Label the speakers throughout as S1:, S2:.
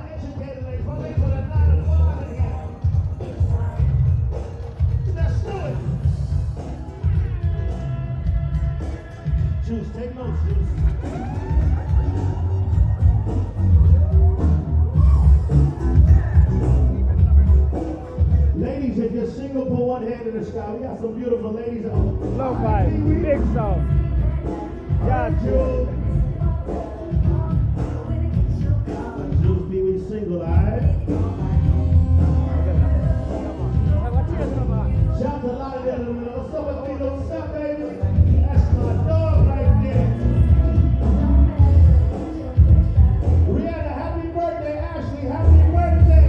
S1: educated ladies. My ladies with a 9 to 5 in here. Let's do it. Juice, take notes, Juice. Ladies, if you're single, put one hand in the sky. We got some beautiful ladies out.
S2: Low five, big song. Yeah, Jules.
S1: Juice, Pee Wee single, alright? Shout out to a lot of them. What's up with me? What's up, baby? That's my dog right there. Rihanna, happy birthday. Ashley, happy birthday.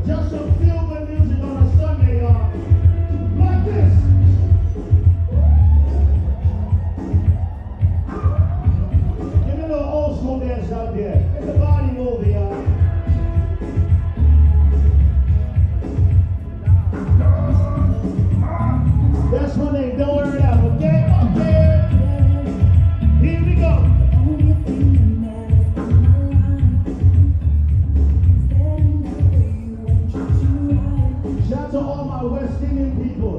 S1: Just some feel-good music on a Sunday, y'all. Like this. Give me a little old school dance out there. It's a body movie, y'all. That's my name. Don't worry it out, okay? Okay. Here we go. Shout out to all my West Indian people.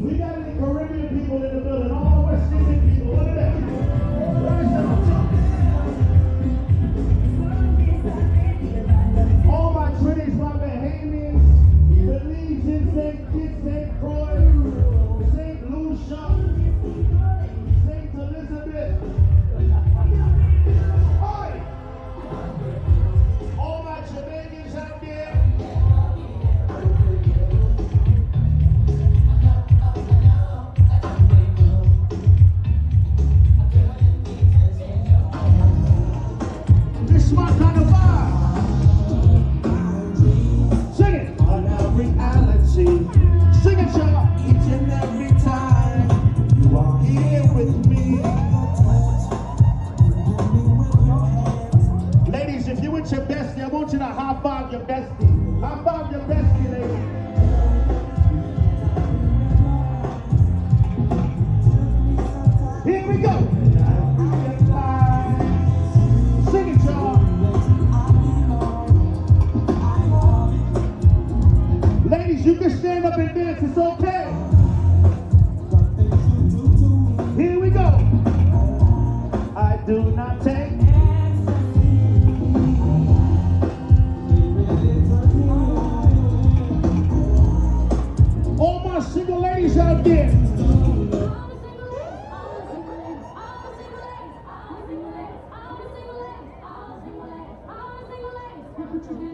S1: We got any Caribbean people in the building. All my West Indian people. Look at that. Rise up. All my Trinidadians, my Bahamians, Belizeans, St. Kitts, St. Croix, St. Lucia, St. Elizabeth. Oi! All my Jamaicans out there. This is my kind of vibe. Sing it. On our reality. Sing it, y'all. Each and every time you are here with me. Ladies, if you with your bestie, I want you to high five your bestie. High five your bestie, ladies. Here we go. Sing it, y'all. Ladies, you can stand up and dance. It's okay. Here we go. I do not take. All my single ladies out there.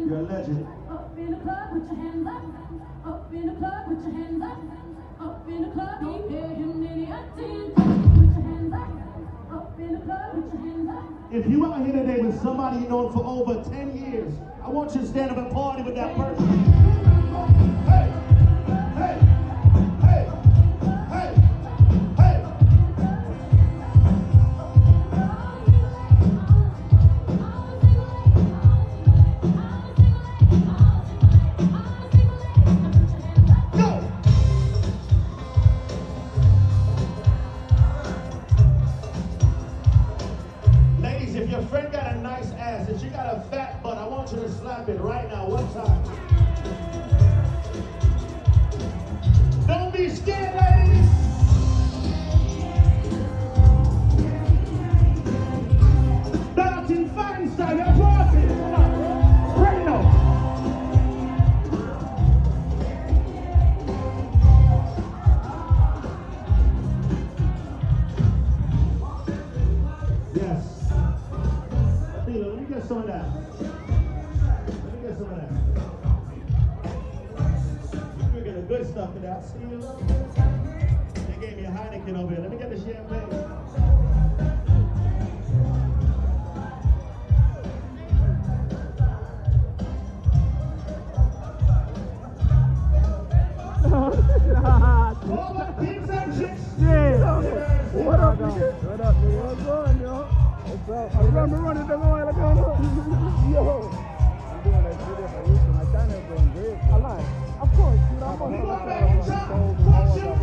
S1: You're a legend.
S3: Up in the club, put your hands up. Up in the club, put your hands up. Up in the club, don't pay him any attention. Put your hands up. Up in the club, put your hands up.
S1: If you out here today with somebody you know for over 10 years, I want you to stand up and party with that person. Hey, hey, hey, hey, hey. Go! Ladies, if your friend got a nice ass, if she got a fat butt, I want you to slap it right now, one time. Don't be scared, ladies. Darting Feinstein, you're party. Reno. Yes. Let me get some of that. Let me get some of that. We're getting good stuff today. I see you. They gave me a Heineken over here. Let me get the champagne. All my kings and chicks.
S2: Yeah. What up, man? What up, man? What's going on, yo? What's up? running the while ago. Yo. I'm doing that video for YouTube. My channel is going great. I like. Of course, you know, I'm
S1: Come back, Watch your